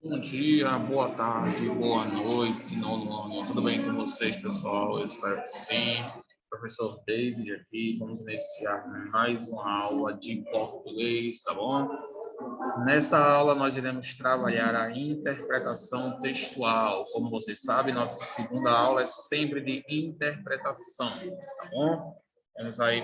Bom dia, boa tarde, boa noite, nono. Tudo bem com vocês, pessoal? Eu espero que sim. Professor David aqui, vamos iniciar mais uma aula de português, tá bom? Nessa aula nós iremos trabalhar a interpretação textual. Como vocês sabem, nossa segunda aula é sempre de interpretação, tá bom?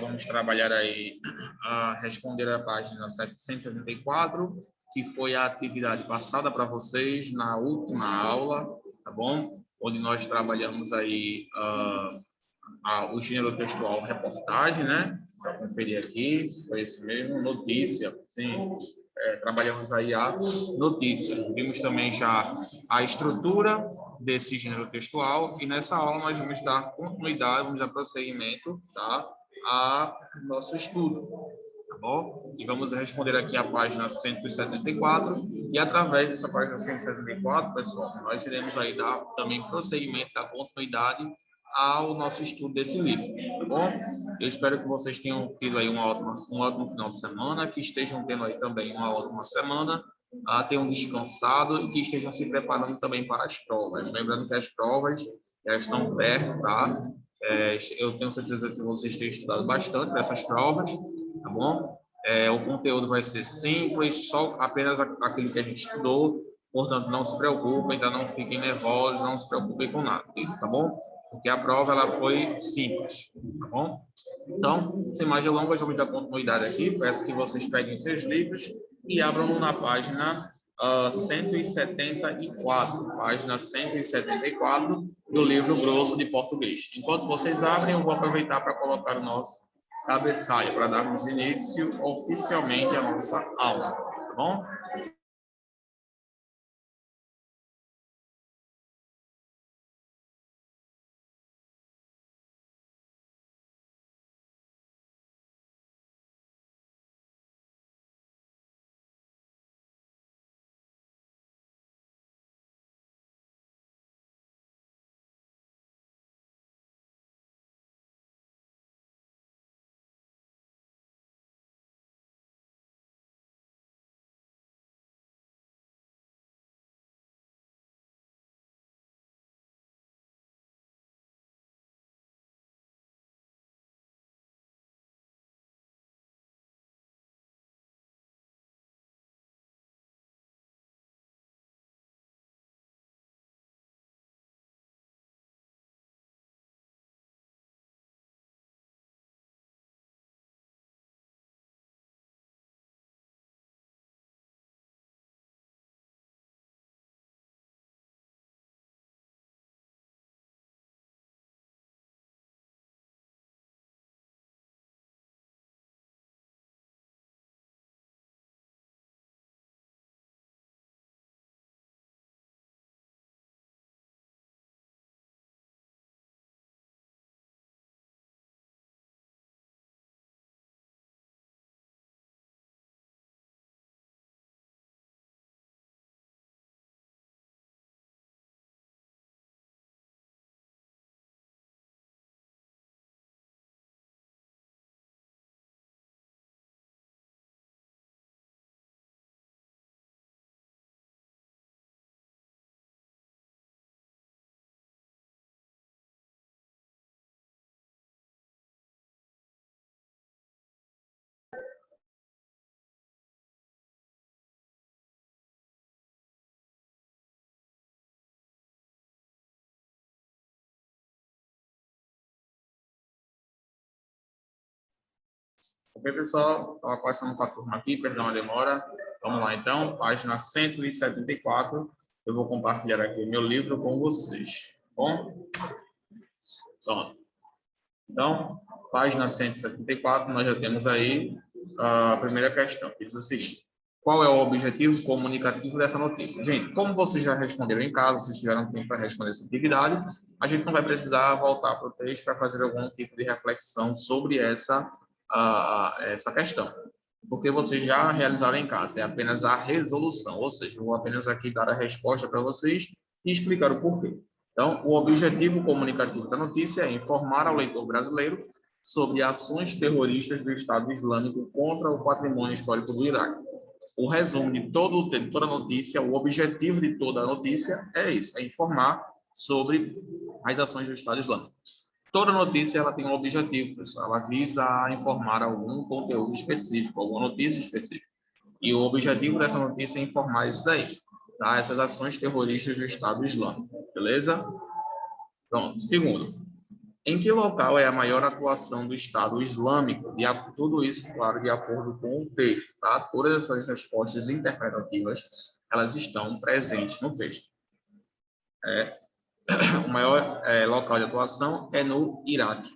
Vamos trabalhar aí a responder a página 774, que foi a atividade passada para vocês na última aula, tá bom? Onde nós trabalhamos aí o gênero textual reportagem, né? Para conferir aqui, se foi esse mesmo, notícia, sim. Trabalhamos aí a notícia. Vimos também já a estrutura desse gênero textual e nessa aula nós vamos dar continuidade, vamos dar prosseguimento, tá? A nosso estudo, tá bom? E vamos responder aqui a página 174 e através dessa página 174, pessoal, nós iremos aí dar também prosseguimento, dar continuidade ao nosso estudo desse livro, tá bom? Eu espero que vocês tenham tido aí um ótimo final de semana, que estejam tendo aí também uma ótima semana, tenham descansado e que estejam se preparando também para as provas. Lembrando que as provas já estão perto, tá? Eu tenho certeza que vocês têm estudado bastante nessas provas, tá bom? O conteúdo vai ser simples, só apenas aquilo que a gente estudou, portanto, não se preocupem, ainda não fiquem nervosos, não se preocupem com nada, isso, tá bom? Porque a prova ela foi simples, tá bom? Então, sem mais delongas, vamos dar continuidade aqui. Peço que vocês peguem seus livros e abram na página 174, página 174 do livro grosso de português. Enquanto vocês abrem, eu vou aproveitar para colocar o nosso cabeçalho, para darmos início oficialmente à nossa aula, tá bom? Ok, pessoal? Estava passando com a turma aqui, perdão a demora. Vamos lá, então. Página 174. Eu vou compartilhar aqui o meu livro com vocês. Bom? Pronto. Então, página 174, nós já temos aí a primeira questão, que diz o seguinte: qual é o objetivo comunicativo dessa notícia? Gente, como vocês já responderam em casa, vocês tiveram tempo para responder essa atividade, a gente não vai precisar voltar para o texto para fazer algum tipo de reflexão sobre essa questão, porque vocês já realizaram em casa, é apenas a resolução, ou seja, eu vou apenas aqui dar a resposta para vocês e explicar o porquê. Então, o objetivo comunicativo da notícia é informar ao leitor brasileiro sobre ações terroristas do Estado Islâmico contra o patrimônio histórico do Iraque. o resumo de toda notícia, o objetivo de toda notícia é isso, é informar sobre as ações do Estado Islâmico. Toda notícia ela tem um objetivo, pessoal. Ela visa informar algum conteúdo específico, alguma notícia específica. E o objetivo dessa notícia é informar isso daí, tá? Essas ações terroristas do Estado Islâmico, beleza? Pronto. Segundo, em que local é a maior atuação do Estado Islâmico? Tudo isso, claro, de acordo com o texto, tá? Todas essas respostas interpretativas, elas estão presentes no texto. O maior local de atuação é no Iraque.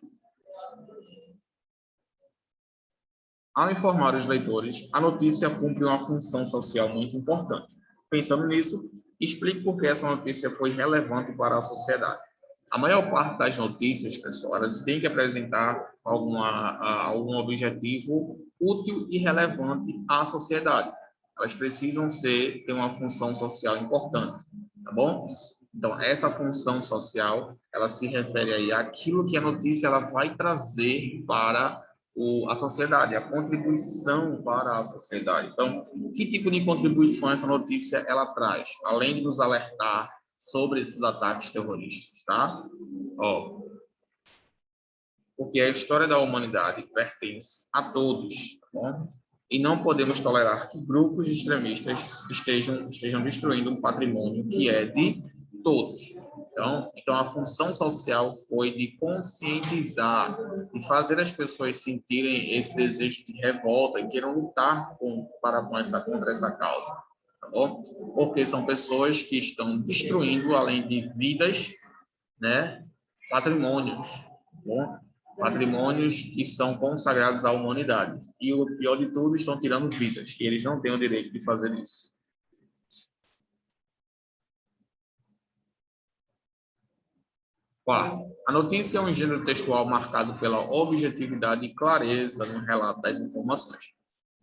Ao informar os leitores, a notícia cumpre uma função social muito importante. Pensando nisso, explique por que essa notícia foi relevante para a sociedade. A maior parte das notícias, pessoal, elas têm que apresentar algum objetivo útil e relevante à sociedade. Elas precisam ter uma função social importante, tá bom? Então, essa função social, ela se refere aí àquilo que a notícia ela vai trazer para a sociedade, a contribuição para a sociedade. Então, que tipo de contribuição essa notícia ela traz? Além de nos alertar sobre esses ataques terroristas, tá? Ó, porque a história da humanidade pertence a todos, tá bom? E não podemos tolerar que grupos extremistas estejam destruindo um patrimônio que é de todos. Então a função social foi de conscientizar, de fazer as pessoas sentirem esse desejo de revolta e queiram lutar contra essa causa, tá bom? Porque são pessoas que estão destruindo, além de vidas, né, patrimônios, tá bom? Patrimônios que são consagrados à humanidade. E o pior de tudo, estão tirando vidas, e eles não têm o direito de fazer isso. Quarto, a notícia é um gênero textual marcado pela objetividade e clareza no relato das informações.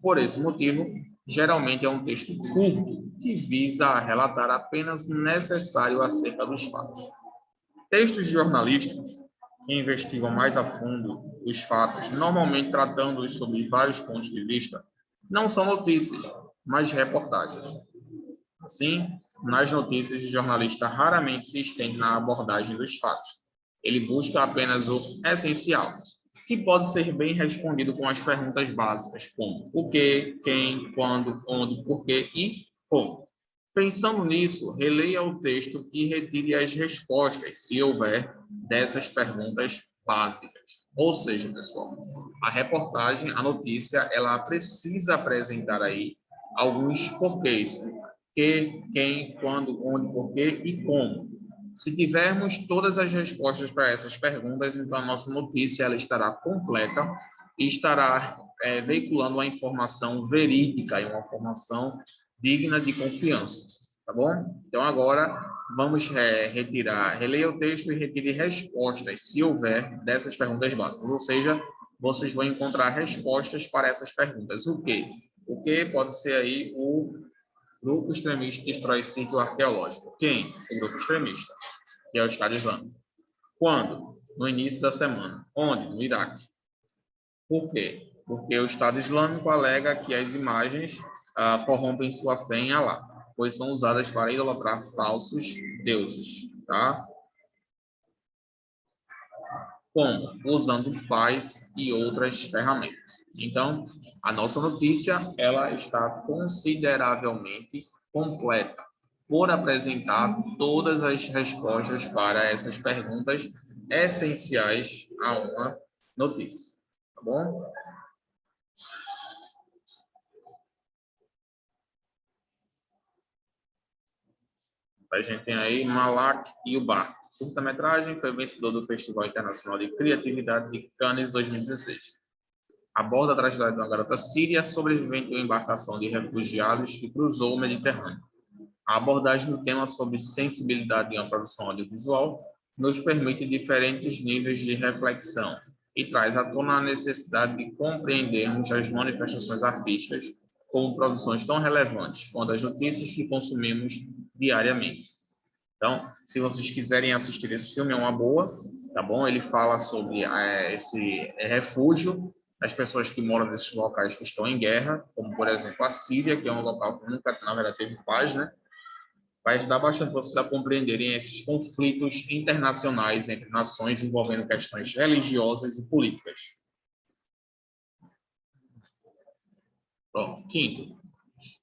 Por esse motivo, geralmente é um texto curto, que visa relatar apenas o necessário acerca dos fatos. Textos jornalísticos que investigam mais a fundo os fatos, normalmente tratando-os sob vários pontos de vista, não são notícias, mas reportagens. Assim, nas notícias, o jornalista raramente se estende na abordagem dos fatos. Ele busca apenas o essencial, que pode ser bem respondido com as perguntas básicas, como o que, quem, quando, onde, porquê e como. Pensando nisso, releia o texto e retire as respostas, se houver, dessas perguntas básicas. Ou seja, pessoal, a reportagem, a notícia, ela precisa apresentar aí alguns porquês. Que, quem, quando, onde, porquê e como. Se tivermos todas as respostas para essas perguntas, então a nossa notícia ela estará completa e estará veiculando uma informação verídica e uma informação digna de confiança, tá bom? Então agora vamos releia o texto e retire respostas, se houver, dessas perguntas básicas. Ou seja, vocês vão encontrar respostas para essas perguntas. O quê? O que pode ser aí o grupo extremista destrói sítio arqueológico. Quem? O grupo extremista, que é o Estado Islâmico. Quando? No início da semana. Onde? No Iraque. Por quê? Porque o Estado Islâmico alega que as imagens corrompem sua fé em Alá, pois são usadas para idolatrar falsos deuses, tá? Como? Usando paz e outras ferramentas. Então, a nossa notícia, ela está consideravelmente completa, por apresentar todas as respostas para essas perguntas essenciais a uma notícia, tá bom? A gente tem aí Malak e o Bar. Curta-metragem, foi vencedor do Festival Internacional de Criatividade de Cannes 2016. Aborda a trajetória de uma garota síria sobrevivente em uma embarcação de refugiados que cruzou o Mediterrâneo. A abordagem do tema sobre sensibilidade em uma produção audiovisual nos permite diferentes níveis de reflexão e traz à tona a necessidade de compreendermos as manifestações artísticas como produções tão relevantes quanto as notícias que consumimos diariamente. Então, se vocês quiserem assistir esse filme, é uma boa, tá bom? Ele fala sobre esse refúgio as pessoas que moram nesses locais que estão em guerra, como, por exemplo, a Síria, que é um local que nunca, na verdade, teve paz, né? Vai ajudar bastante vocês a compreenderem esses conflitos internacionais entre nações envolvendo questões religiosas e políticas. Pronto, quinto.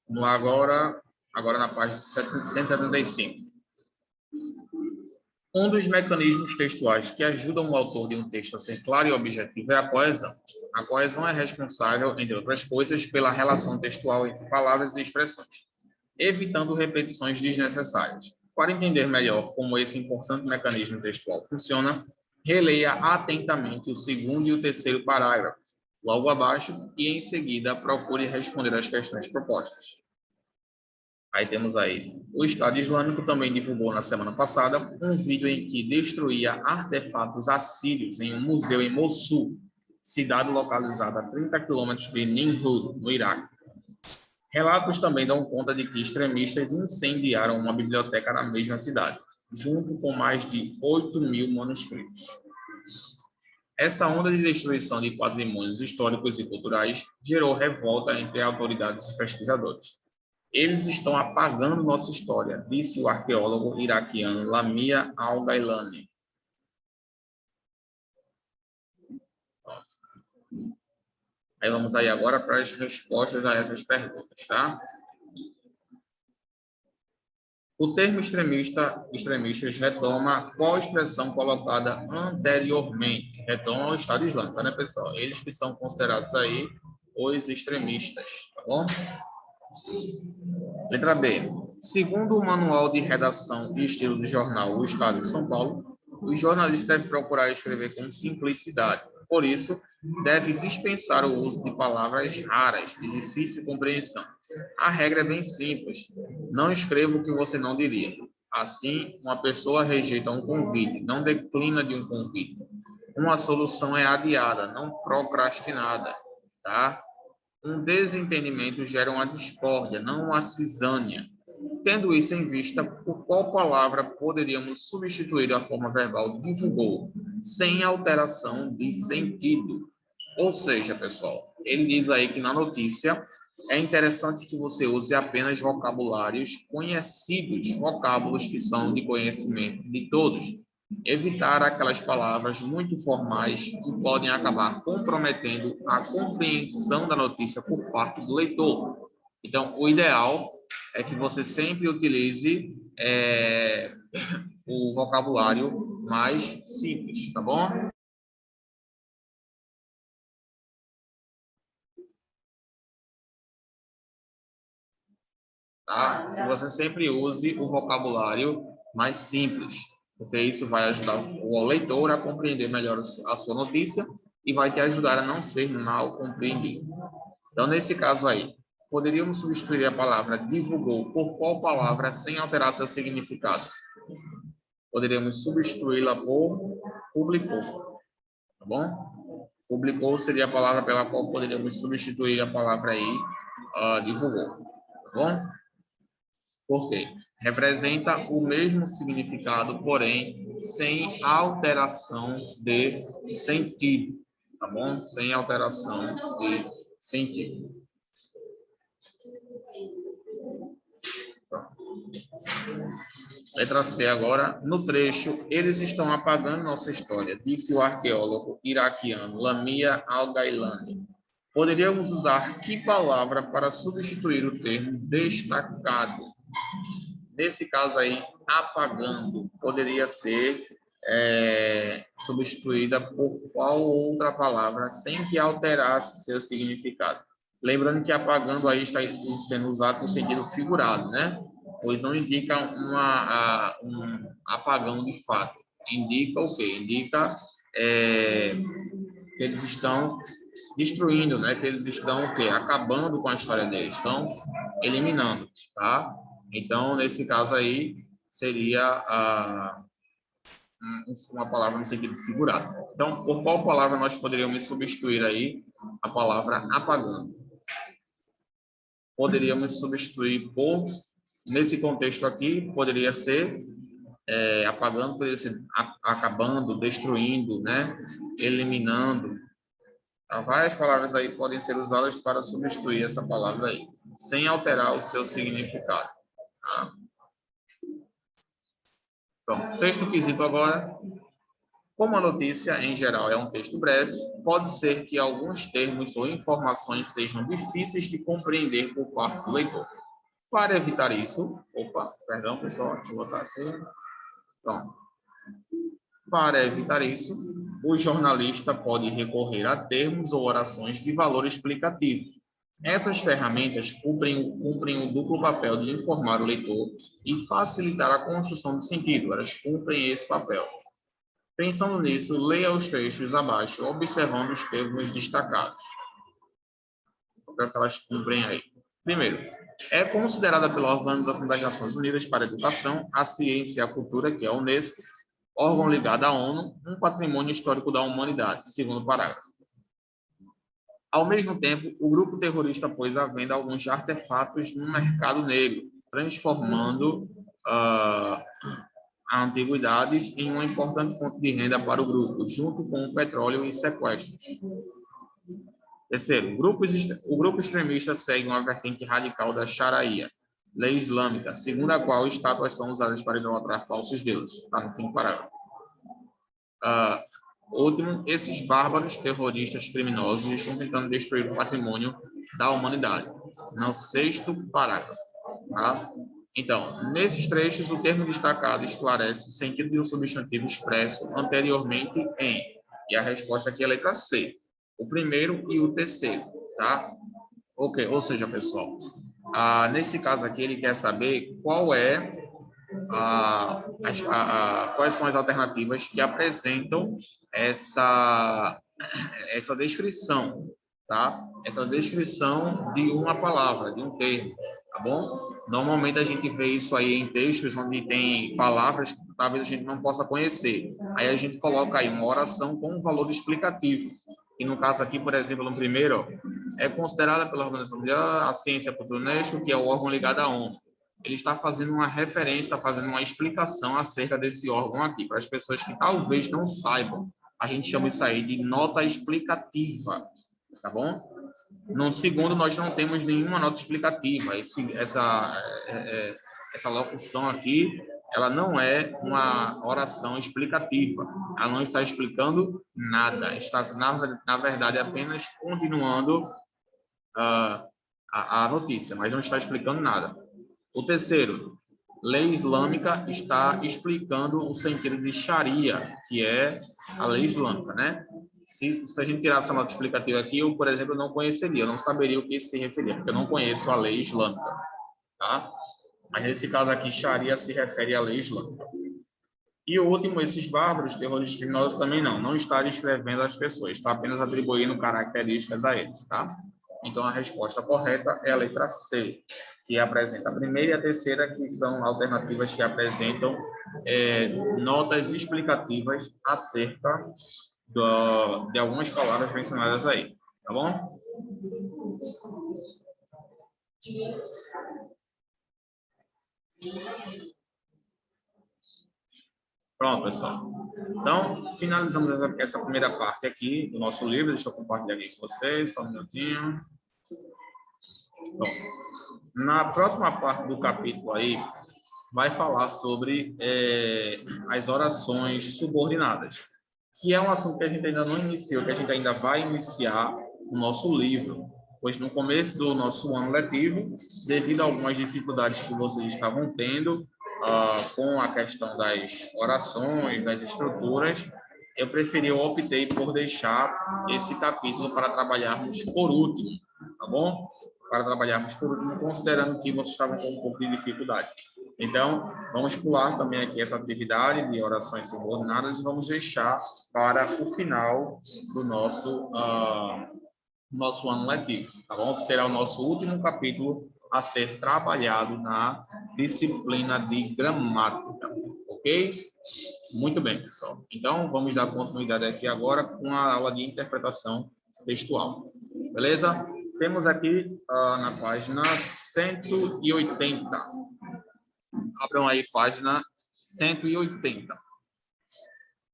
Vamos lá agora na página 175. Um dos mecanismos textuais que ajudam o autor de um texto a ser claro e objetivo é a coesão. A coesão é responsável, entre outras coisas, pela relação textual entre palavras e expressões, evitando repetições desnecessárias. Para entender melhor como esse importante mecanismo textual funciona, releia atentamente o segundo e o terceiro parágrafos, logo abaixo, e em seguida procure responder às questões propostas. Aí temos aí, o Estado Islâmico também divulgou na semana passada um vídeo em que destruía artefatos assírios em um museu em Mossul, cidade localizada a 30 quilômetros de Nimrud, no Iraque. Relatos também dão conta de que extremistas incendiaram uma biblioteca na mesma cidade, junto com mais de 8.000 manuscritos. Essa onda de destruição de patrimônios históricos e culturais gerou revolta entre autoridades e pesquisadores. Eles estão apagando nossa história, disse o arqueólogo iraquiano Lamia Al-Gailani. Aí vamos aí agora para as respostas a essas perguntas, tá? O termo extremistas retoma qual expressão colocada anteriormente? Retoma ao Estado Islâmico, né, pessoal? Eles que são considerados aí os extremistas, tá bom? Letra B. Segundo o manual de redação e estilo do jornal O Estado de São Paulo, o jornalista deve procurar escrever com simplicidade. Por isso, deve dispensar o uso de palavras raras, de difícil compreensão. A regra é bem simples. Não escreva o que você não diria. Assim, uma pessoa rejeita um convite, não declina de um convite. Uma solução é adiada, não procrastinada, tá? Um desentendimento gera uma discórdia, não uma cisânia. Tendo isso em vista, por qual palavra poderíamos substituir a forma verbal divulgou, sem alteração de sentido? Ou seja, pessoal, ele diz aí que na notícia é interessante que você use apenas vocabulários conhecidos, vocábulos que são de conhecimento de todos. Evitar aquelas palavras muito formais que podem acabar comprometendo a compreensão da notícia por parte do leitor. Então, o ideal é que você sempre utilize o vocabulário mais simples, tá bom? Tá? Que você sempre use o vocabulário mais simples, porque isso vai ajudar o leitor a compreender melhor a sua notícia e vai te ajudar a não ser mal compreendido. Então, nesse caso aí, poderíamos substituir a palavra divulgou por qual palavra sem alterar seu significado? Poderíamos substituí-la por publicou, tá bom? Publicou seria a palavra pela qual poderíamos substituir a palavra aí, divulgou, tá bom? Por quê? Representa o mesmo significado, porém, sem alteração de sentido, tá bom? Sem alteração de sentido. Letra C agora. No trecho, eles estão apagando nossa história, disse o arqueólogo iraquiano Lamia Al-Gailani. Poderíamos usar que palavra para substituir o termo destacado? Nesse caso aí, apagando, poderia ser substituída por qual outra palavra sem que alterasse seu significado. Lembrando que apagando aí está sendo usado no sentido figurado, né? Pois não indica um apagão de fato. Indica o quê? Indica que eles estão destruindo, né? Que eles estão o quê? Acabando com a história deles, estão eliminando, tá? Então, nesse caso aí, seria uma palavra no sentido figurado. Então, por qual palavra nós poderíamos substituir aí a palavra apagando? Poderíamos substituir por, nesse contexto aqui, poderia ser apagando, poderia ser acabando, destruindo, né? Eliminando, Tá? Várias palavras aí podem ser usadas para substituir essa palavra aí, sem alterar o seu significado. Tá? Pronto. Sexto quesito agora. Como a notícia, em geral, é um texto breve, pode ser que alguns termos ou informações sejam difíceis de compreender por parte do leitor. Para evitar isso, perdão, pessoal, deixa eu botar aqui. Pronto. Para evitar isso, o jornalista pode recorrer a termos ou orações de valor explicativo. Essas ferramentas cumprem o duplo papel de informar o leitor e facilitar a construção do sentido. Elas cumprem esse papel. Pensando nisso, leia os trechos abaixo, observando os termos destacados. O que elas cumprem aí? Primeiro, é considerada pela Organização das Nações Unidas para a Educação, a Ciência e a Cultura, que é a Unesco, órgão ligado à ONU, um patrimônio histórico da humanidade, segundo parágrafo. Ao mesmo tempo, o grupo terrorista pôs à venda alguns artefatos no mercado negro, transformando antiguidades em uma importante fonte de renda para o grupo, junto com o petróleo e sequestros. Terceiro, o grupo extremista segue uma vertente radical da Sharia, lei islâmica, segundo a qual estátuas são usadas para idolatrar falsos deuses. Está no fim do parágrafo. Último, esses bárbaros terroristas criminosos estão tentando destruir o patrimônio da humanidade. No sexto parágrafo. Tá? Então, nesses trechos, o termo destacado esclarece o sentido de um substantivo expresso anteriormente em, e a resposta aqui é a letra C, o primeiro e o terceiro, tá? Ok, ou seja, pessoal, nesse caso aqui ele quer saber quais são as alternativas que apresentam essa descrição, tá? Essa descrição de uma palavra, de um termo, tá bom? Normalmente a gente vê isso aí em textos onde tem palavras que talvez a gente não possa conhecer. Aí a gente coloca aí uma oração com um valor explicativo. E no caso aqui, por exemplo, no primeiro, é considerada pela Organização Mundial a Ciência por Unesco, que é o órgão ligado à ONU. Ele está fazendo uma referência, está fazendo uma explicação acerca desse órgão aqui, para as pessoas que talvez não saibam. A gente chama isso aí de nota explicativa, tá bom? No segundo, nós não temos nenhuma nota explicativa. Essa locução aqui, ela não é uma oração explicativa. Ela não está explicando nada. Está, na verdade, apenas continuando a notícia, mas não está explicando nada. O terceiro, lei islâmica, está explicando o sentido de Sharia, que é a lei islâmica, né? Se a gente tirasse essa nota explicativa aqui, eu, por exemplo, não conheceria, eu não saberia o que isso se referia, porque eu não conheço a lei islâmica, tá? Mas nesse caso aqui, Sharia se refere à lei islâmica. E o último, esses bárbaros, terroristas criminosos também não está descrevendo as pessoas, está apenas atribuindo características a eles, tá? Então, a resposta correta é a letra C, que apresenta a primeira e a terceira, que são alternativas que apresentam notas explicativas acerca de algumas palavras mencionadas aí, tá bom? Pronto, pessoal. Então, finalizamos essa primeira parte aqui do nosso livro. Deixa eu compartilhar aqui com vocês, só um minutinho. Bom, na próxima parte do capítulo aí, vai falar sobre as orações subordinadas, que é um assunto que a gente ainda não iniciou, que a gente ainda vai iniciar no nosso livro, pois no começo do nosso ano letivo, devido a algumas dificuldades que vocês estavam tendo com a questão das orações, das estruturas, eu optei por deixar esse capítulo para trabalharmos por último, tá bom? Para trabalharmos por último, considerando que vocês estavam com um pouco de dificuldade. Então, vamos pular também aqui essa atividade de orações subordinadas e vamos deixar para o final do nosso ano letivo, tá bom? Que será o nosso último capítulo a ser trabalhado na disciplina de gramática, ok? Muito bem, pessoal. Então, vamos dar continuidade aqui agora com a aula de interpretação textual. Beleza? Temos aqui na página 180. Abram aí página 180.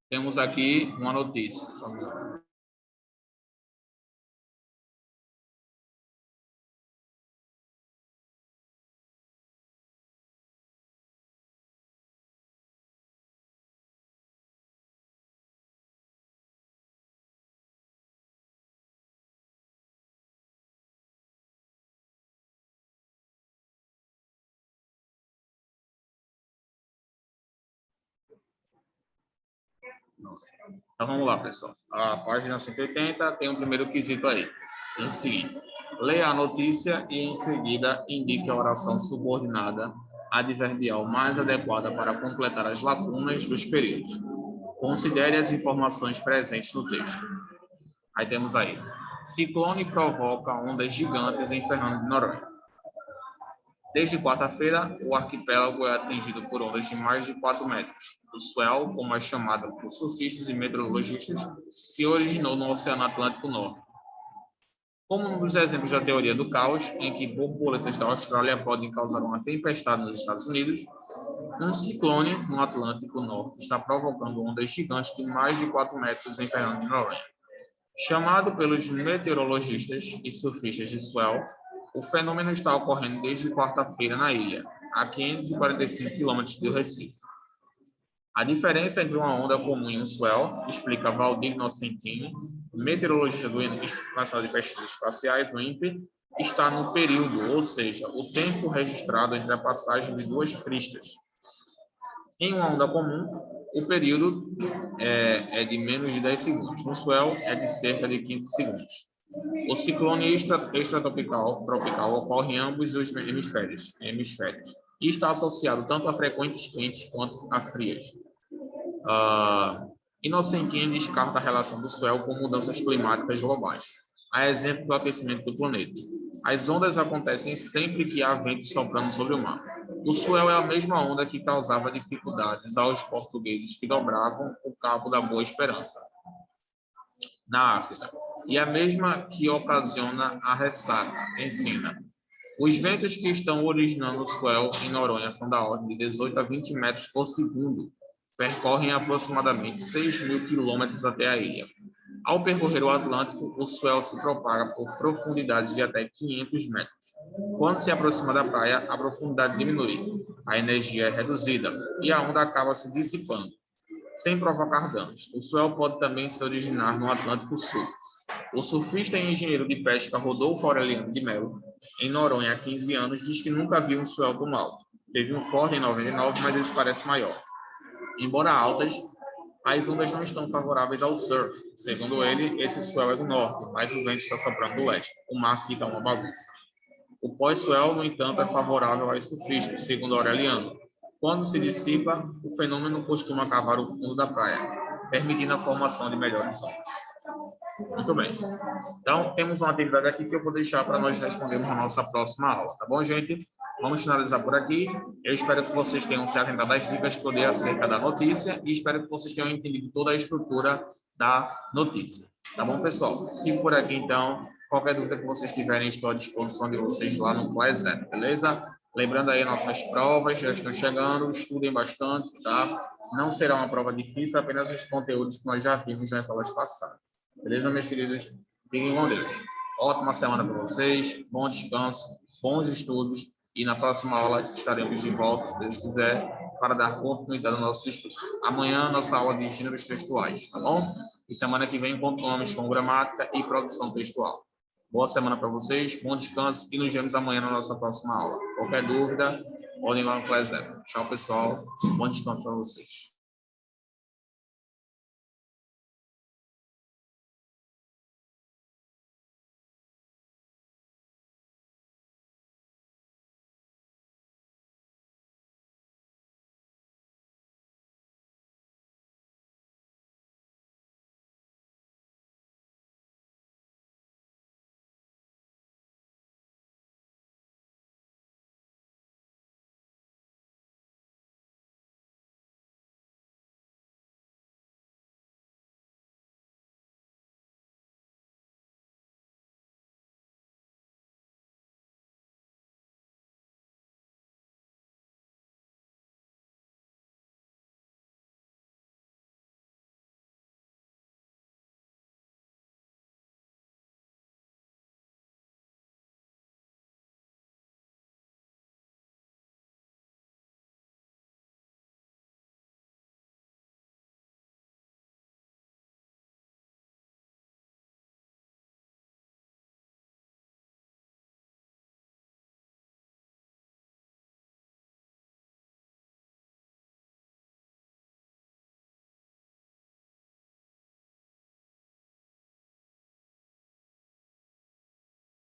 Temos aqui uma notícia. Então, vamos lá, pessoal. A página 180 tem o primeiro quesito aí. Diz o seguinte: leia a notícia e, em seguida, indique a oração subordinada adverbial mais adequada para completar as lacunas dos períodos. Considere as informações presentes no texto. Aí temos aí: ciclone provoca ondas gigantes em Fernando de Noronha. Desde quarta-feira, o arquipélago é atingido por ondas de mais de 4 metros. O swell, como é chamado por surfistas e meteorologistas, se originou no Oceano Atlântico Norte. Como um dos exemplos da teoria do caos, em que borboletas da Austrália podem causar uma tempestade nos Estados Unidos, um ciclone no Atlântico Norte está provocando ondas gigantes de mais de 4 metros em Fernando de Noronha. Chamado pelos meteorologistas e surfistas de swell, o fenômeno está ocorrendo desde quarta-feira na ilha, a 545 quilômetros do Recife. A diferença entre uma onda comum e um swell, explica Valdir Inocentini, meteorologista do Instituto Nacional de Pesquisas Espaciais, o INPE, está no período, ou seja, o tempo registrado entre a passagem de duas cristas. Em uma onda comum, o período é de menos de 10 segundos. No swell, é de cerca de 15 segundos. O ciclone extratropical ocorre em ambos os hemisférios e está associado tanto a frequentes quentes quanto a frias. Inocentini descarta a relação do swell com mudanças climáticas globais, a exemplo do aquecimento do planeta. As ondas acontecem sempre que há vento soprando sobre o mar. O swell é a mesma onda que causava dificuldades aos portugueses que dobravam o Cabo da Boa Esperança, na África, e a mesma que ocasiona a ressaca, ensina. Os ventos que estão originando o swell em Noronha são da ordem de 18 a 20 metros por segundo, percorrem aproximadamente 6.000 quilômetros até a ilha. Ao percorrer o Atlântico, o swell se propaga por profundidades de até 500 metros. Quando se aproxima da praia, a profundidade diminui, a energia é reduzida e a onda acaba se dissipando, sem provocar danos. O swell pode também se originar no Atlântico Sul. O surfista e engenheiro de pesca Rodolfo Aureliano de Mello, em Noronha há 15 anos, diz que nunca viu um swell tão alto. Teve um forte em 99, mas esse parece maior. Embora altas, as ondas não estão favoráveis ao surf. Segundo ele, esse swell é do norte, mas o vento está soprando do leste. O mar fica uma bagunça. O pós-swell, no entanto, é favorável aos surfistas, segundo Aureliano. Quando se dissipa, o fenômeno costuma cavar o fundo da praia, permitindo a formação de melhores ondas. Muito bem. Então, temos uma atividade aqui que eu vou deixar para nós respondermos na nossa próxima aula, tá bom, gente? Vamos finalizar por aqui. Eu espero que vocês tenham se atentado às dicas que eu dei acerca da notícia e espero que vocês tenham entendido toda a estrutura da notícia. Tá bom, pessoal? Fico por aqui, então. Qualquer dúvida que vocês tiverem, estou à disposição de vocês lá no Class, beleza? Lembrando aí, nossas provas já estão chegando, estudem bastante, tá? Não será uma prova difícil, apenas os conteúdos que nós já vimos nas aulas passadas. Beleza, meus queridos? Fiquem com Deus. Ótima semana para vocês, bom descanso, bons estudos e na próxima aula estaremos de volta, se Deus quiser, para dar continuidade aos nossos estudos. Amanhã, nossa aula de gêneros textuais, tá bom? E semana que vem, continuamos com gramática e produção textual. Boa semana para vocês, bom descanso e nos vemos amanhã na nossa próxima aula. Qualquer dúvida, podem ir lá no Class. Tchau, pessoal. Bom descanso para vocês.